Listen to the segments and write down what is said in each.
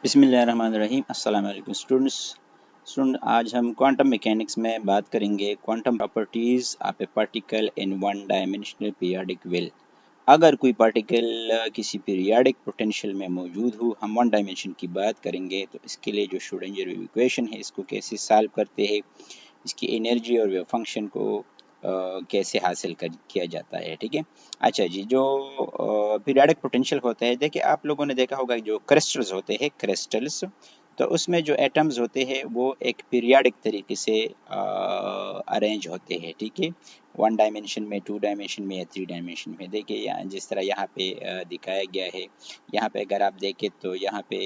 बिस्मिल्लाहिर्रहमानिर्रहीम। अस्सलाम वालेकुम स्टूडेंट, आज हम क्वांटम मैकेनिक्स में बात करेंगे quantum properties of A particle in one dimensional periodic well. अगर कोई पार्टिकल किसी पीरियोडिक पोटेंशियल में मौजूद हो, हम वन डायमेंशन की बात करेंगे तो इसके लिए जो श्रोडिंगर इक्वेशन है इसको कैसे सॉल्व करते हैं, इसकी एनर्जी और वेव फंक्शन को कैसे हासिल किया जाता है। ठीक है, अच्छा जी, जो पीरियोडिक पोटेंशियल होता है, देखिए आप लोगों ने देखा होगा जो क्रिस्टल्स होते हैं, क्रिस्टल्स, तो उसमें जो एटम्स होते हैं वो एक पीरियोडिक तरीके से अरेंज होते हैं। ठीक है, वन डायमेंशन में, टू डायमेंशन में या थ्री डायमेंशन में। देखिए यहाँ जिस तरह यहाँ पे दिखाया गया है, यहाँ पे अगर आप देखें तो यहाँ पे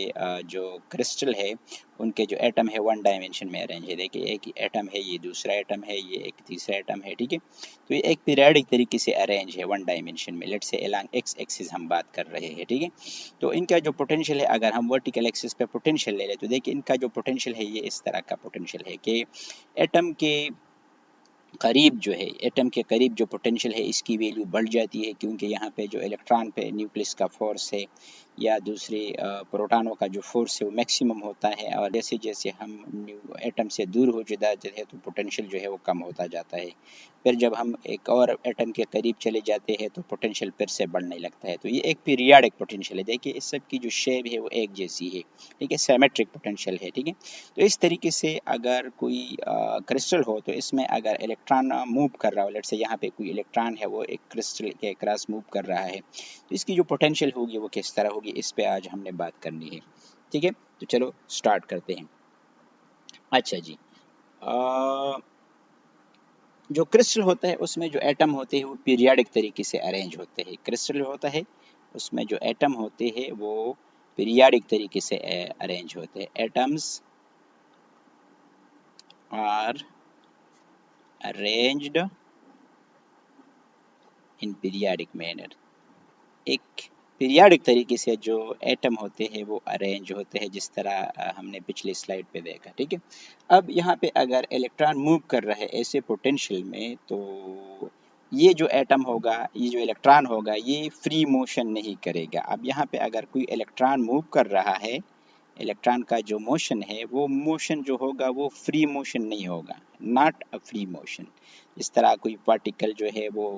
जो क्रिस्टल है उनके जो एटम है वन डायमेंशन में अरेंज है। देखिए एक एटम है, ये दूसरा एटम है, ये एक तीसरा एटम है। ठीक है, तो ये एक पीरियोडिक तरीके से अरेंज है वन डायमेंशन में। Let's say along x axis हम बात कर रहे हैं। ठीक है, तो इनका जो पोटेंशियल है, अगर हम वर्टिकल एक्सिस पे पोटेंशियल ले लें तो देखिए इनका जो पोटेंशियल है ये इस तरह का पोटेंशियल है कि एटम के करीब जो है, एटम के करीब जो पोटेंशियल है इसकी वैल्यू बढ़ जाती है, क्योंकि यहाँ पे जो इलेक्ट्रॉन पे न्यूक्लियस का फोर्स है या दूसरे प्रोटॉनों का जो फोर्स है वो मैक्सिमम होता है, और जैसे जैसे हम एटम से दूर हो जाते हैं तो पोटेंशियल जो है वो कम होता जाता है। फिर जब हम एक और एटम के करीब चले जाते हैं तो पोटेंशियल फिर से बढ़ने लगता है। तो ये एक पीरियोडिक पोटेंशियल है। देखिए इस सब की जो शेप है वो एक जैसी है। ठीक है, सिमेट्रिक पोटेंशियल है। ठीक है, तो इस तरीके से अगर कोई क्रिस्टल हो तो इसमें अगर इलेक्ट्रॉन मूव कर रहा हो, लेट्स से यहाँ पे कोई इलेक्ट्रॉन है वो एक क्रिस्टल के क्रॉस मूव कर रहा है, तो इसकी जो पोटेंशियल होगी वो किस तरह होगी, इस पे आज हमने बात करनी है। ठीक है, तो चलो स्टार्ट करते हैं। अच्छा जी, जो क्रिस्टल होता है उसमें जो एटम होते हैं वो पीरियोडिक तरीके से अरेंज होते हैं। क्रिस्टल होता है उसमें जो एटम होते हैं वो पीरियोडिक तरीके से अरेंज होते हैं। Atoms are arranged in periodic manner. एक पीरियोडिक तरीके से जो एटम होते हैं वो अरेंज होते हैं, जिस तरह हमने पिछली स्लाइड पे देखा। ठीक है, अब यहाँ पे अगर इलेक्ट्रॉन मूव कर रहा है ऐसे पोटेंशियल में, तो ये जो एटम होगा, ये जो इलेक्ट्रॉन होगा, ये फ्री मोशन नहीं करेगा। अब यहाँ पे अगर कोई इलेक्ट्रॉन मूव कर रहा है, इलेक्ट्रॉन का जो मोशन है वो मोशन जो होगा वो फ्री मोशन नहीं होगा, नॉट अ फ्री मोशन। इस तरह कोई पार्टिकल जो है वो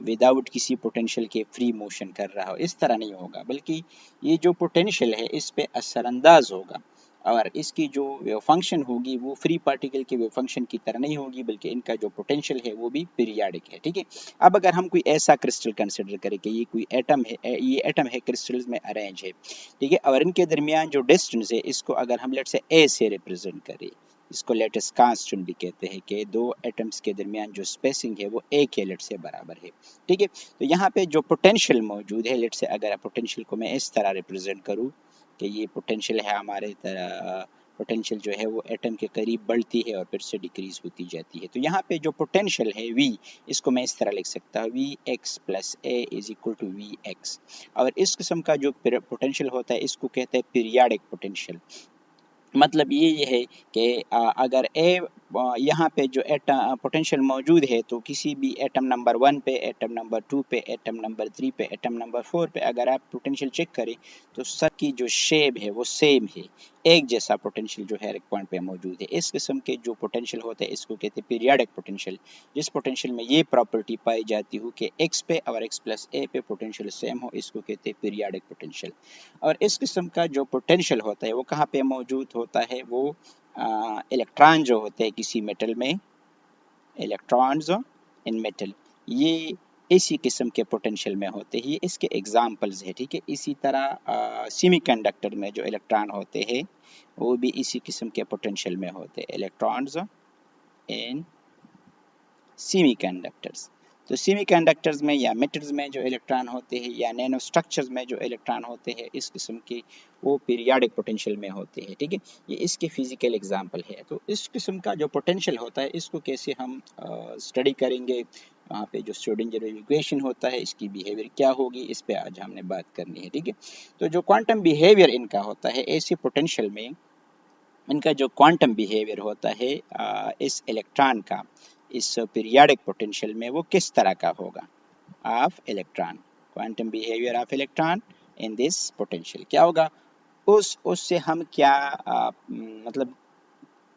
विदाउट किसी पोटेंशियल के फ्री मोशन कर रहा हो, इस तरह नहीं होगा, बल्कि ये जो पोटेंशियल है इस पे असरअंदाज होगा, और इसकी जो वेव फंक्शन होगी वो फ्री पार्टिकल के वेव फंक्शन की तरह नहीं होगी, बल्कि इनका जो पोटेंशियल है वो भी पीरियोडिक है। ठीक है, अब अगर हम कोई ऐसा क्रिस्टल कंसिडर करें कि ये कोई एटम है, ये एटम है क्रिस्टल्स में अरेंज है। ठीक है, और इनके दरमियान जो डिस्टेंस है इसको अगर हम लेट से ए से रिप्रेजेंट करें, इसको लेटेस्ट कांस्टेंट भी कहते हैं कि दो एटम्स के दरमियान जो स्पेसिंग है वो ए के लेट से बराबर है। ठीक है, तो यहाँ पे जो पोटेंशियल मौजूद है, लेट से अगर पोटेंशियल को मैं इस तरह रिप्रेजेंट करूँ कि ये पोटेंशियल है हमारे तरह, पोटेंशियल जो है वो एटम के करीब बढ़ती है और फिर से डिक्रीज होती जाती है। तो यहाँ पे जो पोटेंशियल है v, इसको मैं इस तरह लिख सकता हूँ, v x plus a is equal to v x. और इस किस्म का जो पोटेंशियल होता है इसको कहते हैं पीरियोडिक पोटेंशियल। मतलब ये है कि अगर ए यहाँ पे जो एटम पोटेंशियल मौजूद है, तो किसी भी एटम नंबर 1 पे, एटम नंबर 2 पे, एटम नंबर 3 पे, एटम नंबर 4 पे अगर आप पोटेंशियल चेक करें तो सबकी जो शेप है वो सेम है, एक जैसा पोटेंशियल जो है हर एक पॉइंट पे मौजूद है। इस किस्म के जो पोटेंशियल होते हैं इसको कहते हैं पीरियोडिक पोटेंशियल। जिस पोटेंशियल में ये प्रॉपर्टी पाई जाती हो कि एक्स पे और एक्स प्लस ए पे पोटेंशियल सेम हो, इसको कहते हैं पीरियोडिक पोटेंशियल। और इस किस्म का जो पोटेंशियल होता है वो कहाँ पे मौजूद होता है, वो इलेक्ट्रॉन जो होते हैं किसी मेटल में, इलेक्ट्रॉन्स इन मेटल, ये इसी किस्म के पोटेंशियल में होते हैं। ये इसके एग्जाम्पल्स है। ठीक है, इसी तरह सेमीकंडक्टर में जो इलेक्ट्रॉन होते हैं वो भी इसी किस्म के पोटेंशियल में होते हैं, इलेक्ट्रॉन्स इन सेमीकंडक्टर्स। तो सेमीकंडक्टर्स में या मेटल्स में जो इलेक्ट्रॉन होते हैं या नैनो स्ट्रक्चर्स में जो इलेक्ट्रॉन होते हैं, इस किस्म के वो पीरियोडिक पोटेंशियल में होते हैं। ठीक है, ये इसके फिजिकल एग्जांपल है। तो इस किस्म का जो पोटेंशियल होता है इसको कैसे हम स्टडी करेंगे, वहाँ पे जो श्रोडिंगर इक्वेशन होता है इसकी बिहेवियर क्या होगी, इस पे आज हमने बात करनी है। ठीक है, तो जो क्वांटम बिहेवियर इनका होता है, ऐसे पोटेंशियल में इनका जो क्वांटम बिहेवियर होता है इस इलेक्ट्रॉन का, इस पीरियोडिक पोटेंशियल में वो किस तरह का होगा, of electron, quantum behaviour of electron in this potential क्या होगा, उससे हम क्या मतलब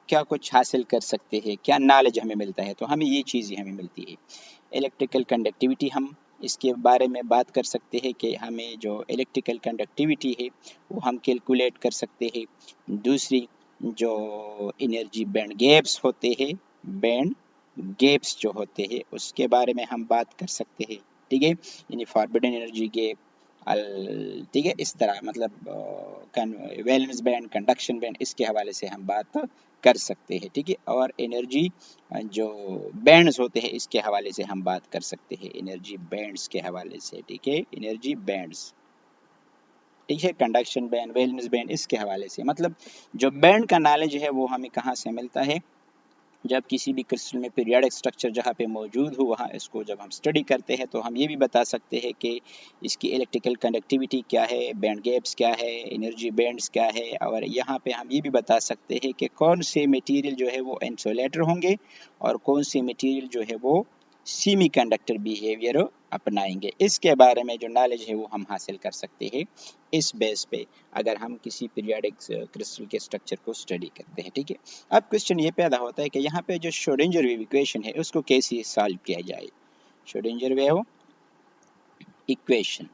क्या कुछ हासिल कर सकते हैं, क्या नॉलेज हमें मिलता है, तो हमें ये चीज़ें हमें मिलती है। इलेक्ट्रिकल कंडक्टिविटी हम इसके बारे में बात कर सकते हैं कि हमें जो इलेक्ट्रिकल कंडक्टिविटी है वो हम कैलकुलेट कर सकते हैं। दूसरी जो एनर्जी बैंड गैप्स होते हैं, बैंड गैप्स जो होते हैं उसके बारे में हम बात कर सकते हैं, ठीक है, यानी फॉरबिडन एनर्जी गैप, ठीक है, इस तरह मतलब वैलेंस बैंड, कंडक्शन बैंड, इसके हवाले से हम बात कर सकते हैं, ठीक है। और एनर्जी जो बैंड्स होते हैं इसके हवाले से हम बात कर सकते हैं, एनर्जी बैंड्स के हवाले से, ठीक है, एनर्जी बैंड्स, ठीक है, कंडक्शन बैंड, वैलेंस बैंड, इसके हवाले से। मतलब जो बैंड का नॉलेज है वो हमें कहाँ से मिलता है, जब किसी भी क्रिस्टल में पीरियोडिक स्ट्रक्चर जहाँ पे मौजूद हो वहाँ इसको जब हम स्टडी करते हैं तो हम ये भी बता सकते हैं कि इसकी इलेक्ट्रिकल कंडक्टिविटी क्या है, बैंड गैप्स क्या है, एनर्जी बैंड्स क्या है, और यहाँ पे हम ये भी बता सकते हैं कि कौन से मटेरियल जो है वो इंसुलेटर होंगे और कौन से मटेरियल जो है वो सेमी कंडक्टर बिहेवियर अपनाएंगे। इसके बारे में जो नॉलेज है वो हम हासिल कर सकते हैं इस बेस पे, अगर हम किसी पीरियोडिक क्रिस्टल के स्ट्रक्चर को स्टडी करते हैं, ठीक है। अब क्वेश्चन ये पैदा होता है कि यहाँ पे जो श्रोडिंगर वेव इक्वेशन है उसको कैसे सॉल्व किया जाए। श्रोडिंगर वेव इक्वेशन,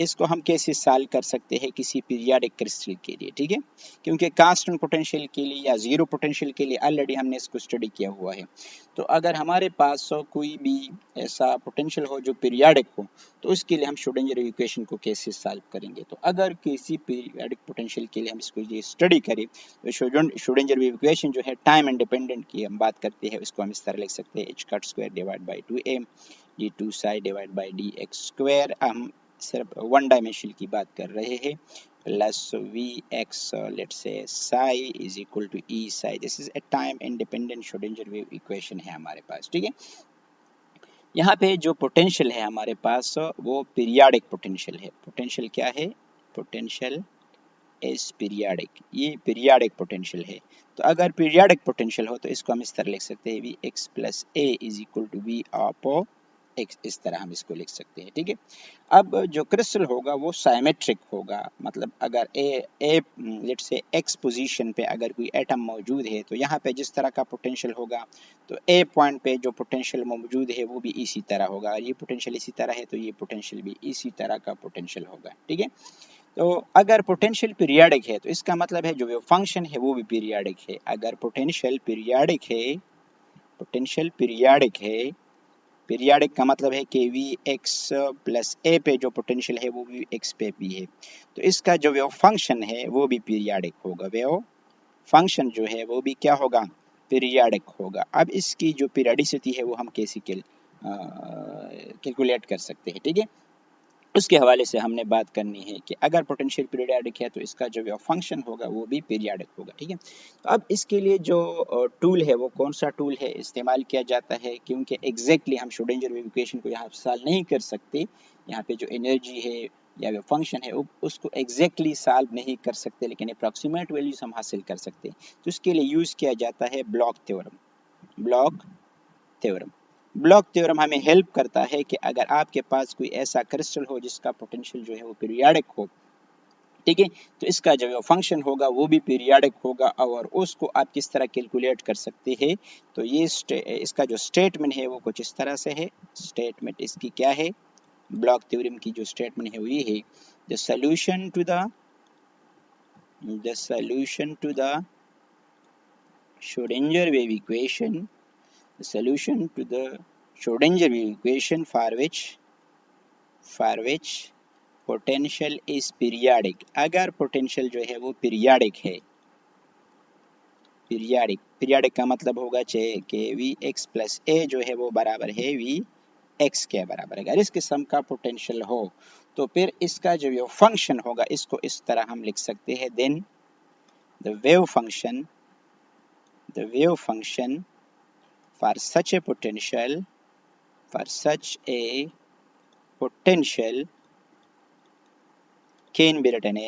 इसको हम कैसे सॉल्व कर सकते हैं किसी पीरियोडिक क्रिस्टल के लिए, ठीक है, क्योंकि कांस्टेंट पोटेंशियल के लिए या जीरो पोटेंशियल के लिए ऑलरेडी हमने इसको स्टडी किया हुआ है। तो अगर हमारे पास कोई भी ऐसा पोटेंशियल हो जो पीरियोडिक हो तो उसके लिए हम श्रोडिंगर इक्वेशन को कैसे सॉल्व करेंगे। तो अगर किसी पीरियोडिक पोटेंशियल के लिए हम इसको ये स्टडी करें तो श्रोडिंगर इक्वेशन जो है टाइम इंडिपेंडेंट की हम बात करते हैं, इसको हम इस तरह लिख सकते हैं, h cut square divide by 2m d two psi divide by d x square. हम सिर्फ वन डायमेंशन की बात कर रहे हैं, plus we x let's say psi is equal to e psi. This is a time independent Schrodinger wave equation है हमारे पास, ठीक है। यहाँ पे जो पोटेंशियल है हमारे पास वो पीरियोडिक पोटेंशियल है। पोटेंशियल क्या है, पोटेंशियल इज पीरियोडिक, ये पीरियोडिक पोटेंशियल है। तो अगर पीरियोडिक पोटेंशियल हो तो इसको हम इस तरह लिख सकते हैं, v x plus a is equal to v upon x, इस तरह हम इसको लिख सकते हैं, ठीक है। अब जो क्रिस्टल होगा वो साइमेट्रिक होगा, मतलब अगर ए लेट्स से एक्स पोजीशन पे अगर कोई एटम मौजूद है तो यहाँ पे जिस तरह का पोटेंशियल होगा तो ए पॉइंट पे जो पोटेंशियल मौजूद है वो भी इसी तरह होगा, और ये पोटेंशियल इसी तरह है तो ये पोटेंशियल भी इसी तरह का पोटेंशियल होगा, ठीक है। तो अगर पोटेंशियल पीरियोडिक है तो इसका मतलब है जो वेव फंक्शन है वो भी पीरियोडिक है। अगर पोटेंशियल पीरियोडिक है, पोटेंशियल पीरियोडिक है, पीरियोडिक का मतलब है कि वी एक्स प्लस ए पे जो पोटेंशियल है वो वी एक्स पे भी है, तो इसका जो वेव फंक्शन है वो भी पीरियोडिक होगा, वेव फंक्शन जो है वो भी क्या होगा, पीरियोडिक होगा। अब इसकी जो पीरियडिसिटी है वो हम कैसे कैलकुलेट कर सकते हैं, ठीक है। उसके हवाले से हमने बात करनी है कि अगर पोटेंशियल पीरियोडिक है तो इसका जो वेव फंक्शन होगा वो भी पीरियोडिक होगा, ठीक है। तो अब इसके लिए जो टूल है वो कौन सा टूल है इस्तेमाल किया जाता है, क्योंकि एग्जैक्टली हम श्रोडिंगर वेव इक्वेशन को यहाँ सॉल्व नहीं कर सकते, यहाँ पे जो एनर्जी है या वेव फंक्शन है उसको एग्जैक्टली सॉल्व नहीं कर सकते, लेकिन अप्रॉक्सीमेट वैल्यूज हम हासिल कर सकते हैं। तो इसके लिए यूज़ किया जाता है block theorem. Block theorem, block theorem हमें हेल्प करता है कि अगर आपके पास कोई ऐसा क्रिस्टल हो जिसका पोटेंशियल जो है वो पीरियोडिक हो, ठीक है, तो इसका जो फंक्शन होगा वो भी पीरियोडिक होगा, और उसको आप किस तरह कैलकुलेट कर सकते हैं। तो ये इसका जो स्टेटमेंट है वो कुछ इस तरह से है। स्टेटमेंट इसकी क्या है, ब्लॉक थ्योरम की जो स्टेटमेंट है वो ये है, the solution to the Schrodinger wave equation, the solution to the Schrodinger wave equation for which potential is periodic। अगर पोटेंशियल जो है वो पीरियाडिक है, पीरियाडिक का मतलब होगा कि वी एक्स प्लस ए जो है वो बराबर है वी एक्स के बराबर है। अगर इस किस्म का पोटेंशियल हो तो फिर इसका जो फंक्शन होगा इसको इस तरह हम लिख सकते हैं, then the wave function for such a potential can be written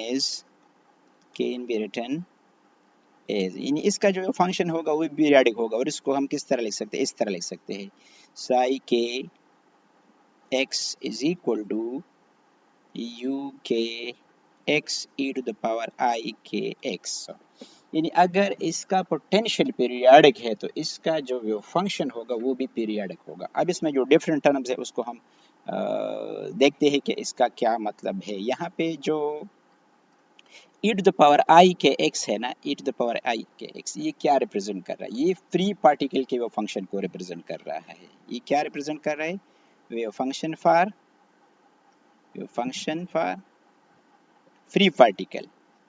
as यानी इसका जो फंक्शन होगा वो पीरियोडिक होगा, और इसको हम किस तरह लिख सकते हैं, इस तरह लिख सकते हैं, psi k x is equal to u k x e to the power i k x. यानी अगर इसका पोटेंशियल पीरियाडिक है तो इसका जो वेव फंक्शन होगा वो भी पीरियाडिक होगा। अब इसमें जो डिफरेंट टर्म्स है उसको हम देखते हैं कि इसका क्या मतलब है। यहाँ पे जो ई to the power i k x है ना, ई to the power i k x, ये क्या रिप्रेजेंट कर रहा है? ये फ्री पार्टिकल के वेव फंक्शन को रिप्रेजेंट कर रहा है। ये क्या रिप्रेजेंट कर रहा है? Wave function for free particle,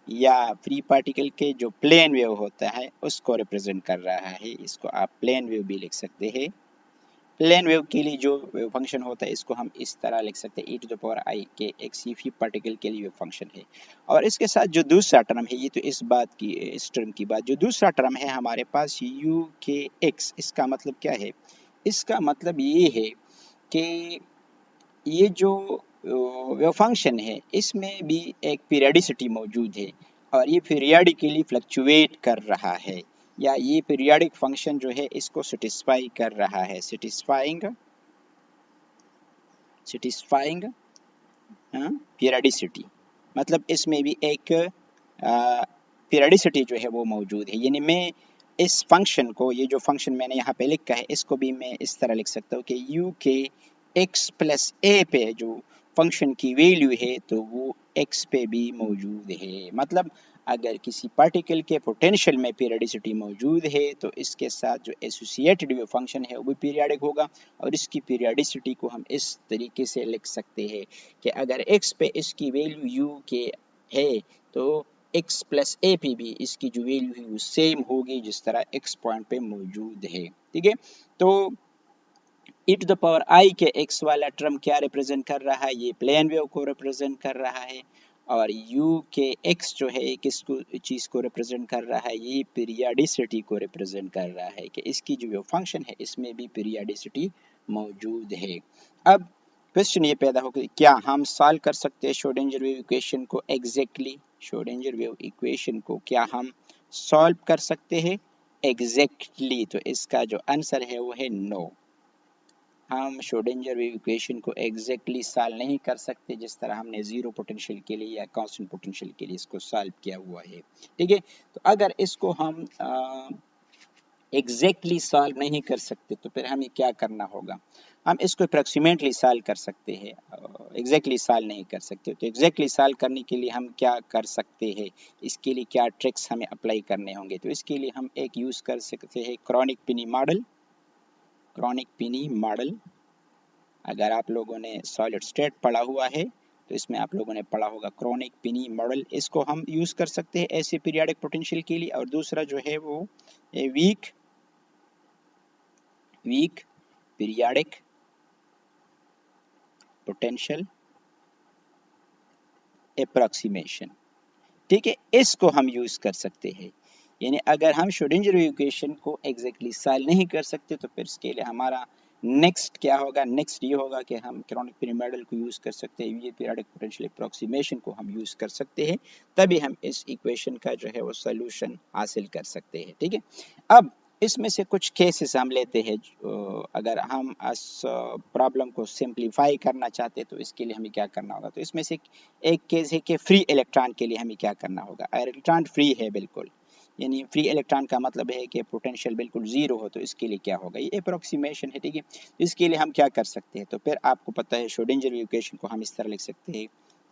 या फ्री पार्टिकल के जो प्लेन वेव होता है उसको रिप्रेजेंट कर रहा है। इसको आप प्लेन वेव भी लिख सकते हैं। प्लेन वेव के लिए जो वेव फंक्शन होता है इसको हम इस तरह लिख सकते हैं, ई to the power i k x, free particle के लिए वेव फंक्शन है। और इसके साथ जो दूसरा टर्म है, ये तो इस टर्म की बात, जो दूसरा टर्म है हमारे पास यू के एक्स, इसका मतलब क्या है? इसका मतलब ये है कि ये जो वेव फंक्शन है इसमें भी एक पीरियडिसिटी मौजूद है और ये पीरियडिकली फ्लक्चुएट कर रहा है, या ये पीरियडिक फंक्शन जो है इसको सेटिस्फाई कर रहा है। सेटिस्फाइंग पीरियडिसिटी, मतलब इसमें भी एक पीरियडिसिटी जो है वो मौजूद है। यानी मैं इस फंक्शन को, ये जो फंक्शन मैंने यहाँ पे लिखा है, इसको भी मैं इस तरह लिख सकता हूँ कि यू के एक्स प्लस ए पे जो फंक्शन की वैल्यू है तो वो एक्स पे भी मौजूद है। मतलब अगर किसी पार्टिकल के पोटेंशियल में पीरियडिसिटी मौजूद है तो इसके साथ जो एसोसिएटेड वेव फंक्शन है वो भी पीरियडिक होगा। और इसकी पीरियडिसिटी को हम इस तरीके से लिख सकते हैं कि अगर एक्स पे इसकी वैल्यू यू के है तो एक्स प्लस ए पे भी इसकी जो वैल्यू है वो सेम होगी जिस तरह एक्स पॉइंट पे मौजूद है। ठीक है, तो ई to the power i k x वाला टर्म क्या रिप्रेजेंट कर रहा है? ये प्लेन वेव को रिप्रेजेंट कर रहा है। और यू के एक्स जो है किसको, चीज़ को रिप्रेजेंट कर रहा है? ये पीरियडिसिटी को रिप्रेजेंट कर रहा है कि इसकी जो वेव फंक्शन है इसमें भी पीरियडिसिटी मौजूद है। अब क्वेश्चन ये पैदा होगा, क्या हम सॉल्व कर सकते हैं श्रोडिंगर वेव इक्वेशन को एग्जैक्टली? श्रोडिंगर वेव इक्वेशन को क्या हम सॉल्व कर सकते हैं एग्जैक्टली? तो इसका जो आंसर है वो है नो। हम श्रोडिंगर वेव इक्वेशन को एग्जैक्टली सॉल्व नहीं कर सकते जिस तरह हमने जीरो पोटेंशियल के लिए या कांस्टेंट पोटेंशियल के लिए इसको सॉल्व किया हुआ है। ठीक है, तो अगर इसको हम एग्जैक्टली सॉल्व नहीं कर सकते तो फिर हमें क्या करना होगा? हम इसको अप्रॉक्सीमेटली सॉल्व कर सकते हैं, एग्जैक्टली सॉल्व नहीं कर सकते। तो एग्जैक्टली सॉल्व करने के लिए हम क्या कर सकते हैं, इसके लिए क्या ट्रिक्स हमें अप्लाई करने होंगे? तो इसके लिए हम एक यूज़ कर सकते हैं क्रॉनिक पिनी मॉडल। क्रॉनिक पिनी मॉडल, अगर आप लोगों ने सॉलिड स्टेट पढ़ा हुआ है तो इसमें आप लोगों ने पढ़ा होगा क्रॉनिक पिनी मॉडल। इसको हम यूज़ कर सकते हैं ऐसे पीरियडिक पोटेंशियल के लिए। और दूसरा जो है वो वीक पीरियडिक पोटेंशियल अप्रॉक्सीमेशन। ठीक है, इसको हम यूज़ कर सकते हैं। यानी अगर हम श्रोडिंगर वेव इक्वेशन को एग्जैक्टली सॉल्व नहीं कर सकते तो फिर इसके लिए हमारा नेक्स्ट क्या होगा? नेक्स्ट ये होगा कि हम क्रॉनिक पिनी मॉडल को यूज़ कर सकते हैं, ये पीरियडिक पोटेंशियल अप्रॉक्सीमेशन को हम यूज़ कर सकते हैं, तभी हम इस इक्वेशन का जो है वो सोल्यूशन हासिल कर सकते हैं। ठीक है, अब इसमें से कुछ केसेस हम लेते हैं। अगर हम इस प्रॉब्लम को सिंप्लीफाई करना चाहते हैं तो इसके लिए हमें क्या करना होगा? तो इसमें से एक केस है कि फ्री इलेक्ट्रॉन के लिए हमें क्या करना होगा? इलेक्ट्रॉन फ्री है बिल्कुल, यानी फ्री इलेक्ट्रॉन का मतलब है कि पोटेंशियल बिल्कुल जीरो हो, तो इसके लिए क्या होगा? ये अप्रोक्सीमेशन है। ठीक है, इसके लिए हम क्या कर सकते हैं? तो फिर आपको पता है श्रोडिंगर इक्वेशन को हम इस तरह लिख सकते हैं,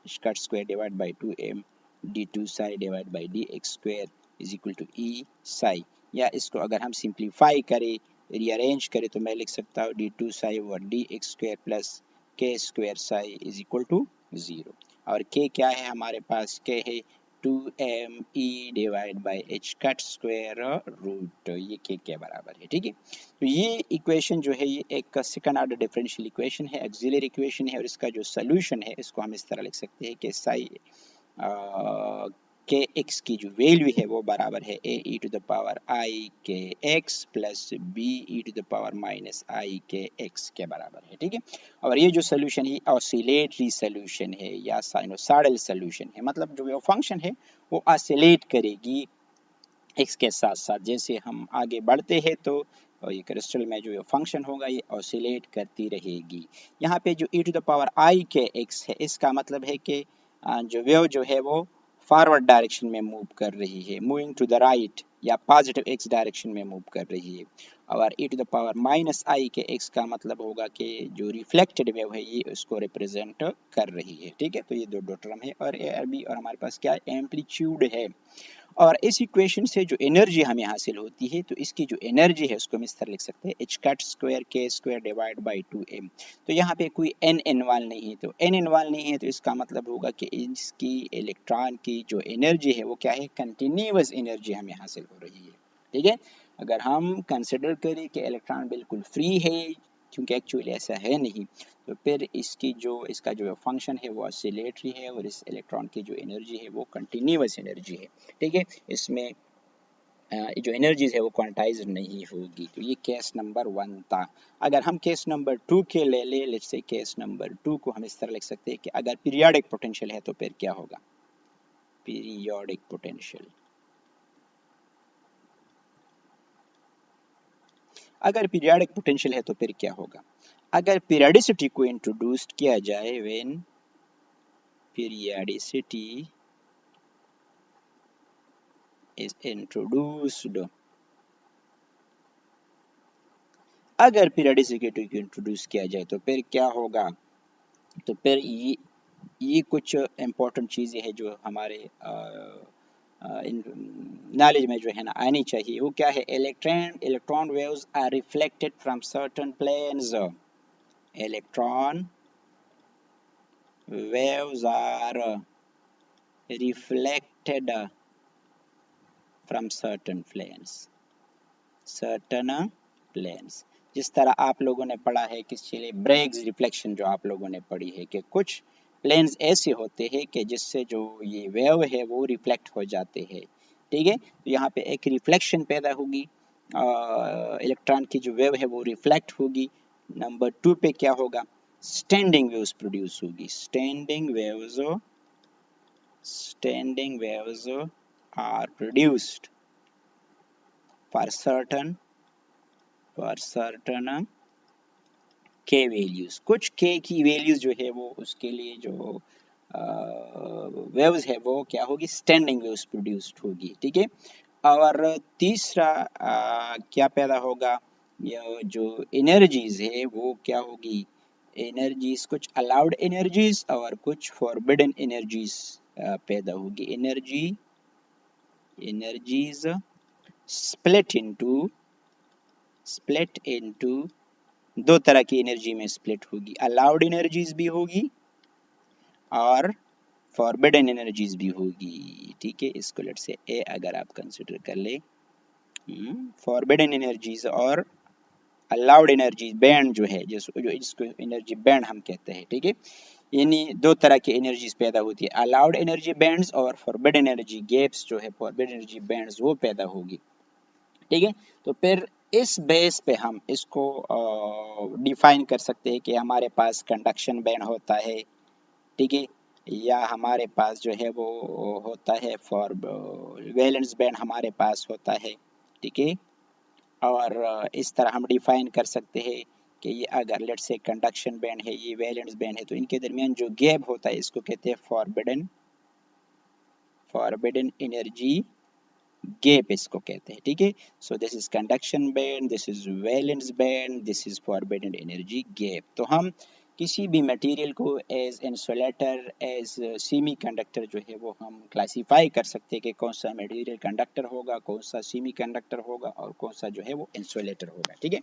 square square divide by 2m d2 psi divide by dx square is equal to e psi। या इसको अगर हम सिंप्लीफाई करें, रीअरेंज करें, तो मैं लिख सकता हूँ d2 psi over dx square plus k square psi is equal to 0। और k क्या है हमारे पास? k है 2me divide by h cut square root, ये k के बराबर है। ठीक है, तो ये इक्वेशन जो है ये एक सेकंड ऑर्डर डिफरेंशियल इक्वेशन है, ऑक्सिलरी इक्वेशन है। और इसका जो सोल्यूशन है इसको हम इस तरह लिख सकते हैं कि साई के एक्स की जो वैल्यू है वो बराबर है A e to the power i k x plus B e to the power minus i k x के बराबर है। ठीक है, और ये जो सोल्यूशन है ऑसिलेटरी सोल्यूशन है या साइनोसॉइडल सोल्यूशन है, मतलब जो फंक्शन है वो ऑसिलेट करेगी एक्स के साथ साथ। जैसे हम आगे बढ़ते हैं तो ये क्रिस्टल में जो फंक्शन होगा ये ऑसिलेट करती रहेगी। यहाँ पे जो ई to the power i k x है इसका मतलब है कि जो वेव जो है वो फॉरवर्ड डायरेक्शन में मूव कर रही है, मूविंग टू द राइट या पॉजिटिव एक्स डायरेक्शन में मूव कर रही है। और e to the power minus i k x का मतलब होगा कि जो रिफ्लेक्टेड वेव है ये उसको रिप्रेजेंट कर रही है। ठीक है, तो ये दो टर्म है और ए और बी, और हमारे पास क्या है, एम्पलीट्यूड है। और इस इक्वेशन से जो एनर्जी हमें हासिल होती है, तो इसकी जो एनर्जी है उसको हम इस तरह लिख सकते हैं, एच कट स्क्वायर के स्क्वायर डिवाइड बाई 2m। तो यहाँ पे कोई n इन्वॉल्व नहीं है, तो n इन्वॉल्व नहीं है तो इसका मतलब होगा कि इसकी इलेक्ट्रॉन की जो एनर्जी है वो क्या है, कंटिन्यूअस एनर्जी हमें हासिल हो रही है। ठीक है, अगर हम कंसिडर करें कि इलेक्ट्रॉन बिल्कुल फ्री है, क्योंकि एक्चुअली ऐसा है नहीं, तो फिर इसका जो फंक्शन है वो ऑसिलेटरी है और इस इलेक्ट्रॉन की जो एनर्जी है वो कंटिन्यूअस एनर्जी है। ठीक है, इसमें जो एनर्जीज है वो क्वांटाइज नहीं होगी। तो ये केस नंबर 1 था। अगर हम केस नंबर 2 के ले लेट्स से केस नंबर 2 को हम इस तरह लिख सकते हैं कि अगर पीरियोडिक पोटेंशियल है तो फिर क्या होगा, पीरियोडिक पोटेंशियल। अगर पीरियोडिक पोटेंशियल है तो फिर क्या होगा, अगर पीरियोडिसिटी को इंट्रोड्यूस किया जाए, व्हेन पीरियोडिसिटी इज इंट्रोड्यूस्ड, अगर पीरियोडिसिटी को इंट्रोड्यूस किया जाए तो फिर क्या होगा, तो फिर ये कुछ इम्पोर्टेंट चीज़ें हैं जो हमारे नॉलेज में जो है ना आनी चाहिए। वो क्या है, electron waves are reflected from certain planes, electron waves are reflected from certain planes। जिस तरह आप लोगों ने पढ़ा है कि चलिए ब्रेग्स रिफ्लेक्शन जो आप लोगों ने पढ़ी है कि कुछ प्लेन्स ऐसे होते हैं कि जिससे जो ये वेव है वो रिफ्लेक्ट हो जाते हैं। ठीक है, तो यहाँ पे एक रिफ्लेक्शन पैदा होगी, इलेक्ट्रॉन की जो वेव है वो रिफ्लेक्ट होगी। नंबर 2 पे क्या होगा, स्टैंडिंग वेव्स प्रोड्यूस होगी। Standing waves are produced for certain k values। कुछ k की वैल्यूज जो है वो उसके लिए जो वेव्स है वो क्या होगी, स्टैंडिंग वेव्स प्रोड्यूस्ड होगी। ठीक है, और तीसरा क्या पैदा होगा, ये जो एनर्जीज है वो क्या होगी, एनर्जीज कुछ अलाउड एनर्जीज और कुछ फॉरबिडन एनर्जीज पैदा होगी। एनर्जीज स्प्लिट इनटू दो तरह की एनर्जी में स्प्लिट होगी, अलाउड एनर्जीज भी होगी और फॉरबिडन एनर्जीज भी होगी। ठीक है, इसको लेट से ए अगर आप कंसिडर कर ले, फॉरबिडन एनर्जीज और अलाउड एनर्जी बैंड जो है, जिसको एनर्जी बैंड हम कहते हैं। ठीक है, यानी दो तरह की एनर्जीज पैदा होती है, अलाउड एनर्जी बैंड्स और फॉरबिडन एनर्जी गैप्स जो है, फॉरबिडन एनर्जी बैंड्स वो पैदा होगी। ठीक है, तो फिर इस बेस पे हम इसको डिफाइन कर सकते हैं कि हमारे पास कंडक्शन बैंड होता है। ठीक है, या हमारे पास जो है वो होता है फॉर वैलेंस बैंड हमारे पास होता है। ठीक है, और इस तरह हम डिफाइन कर सकते हैं कि ये अगर लेट से कंडक्शन बैंड है, ये वैलेंस बैंड है, तो इनके दरमियान जो गैप होता है इसको कहते हैं फॉरबिडन एनर्जी गैप इसको कहते हैं। ठीक है, so this is conduction band, this is valence band, this is forbidden energy gap. तो हम किसी भी मटेरियल को as insulator, as semiconductor जो है वो हम क्लासीफाई कर सकते हैं कि कौन सा मटेरियल कंडक्टर होगा, कौन सा सेमी कंडक्टर होगा और कौन सा जो है वो इंसुलेटर होगा। ठीक है,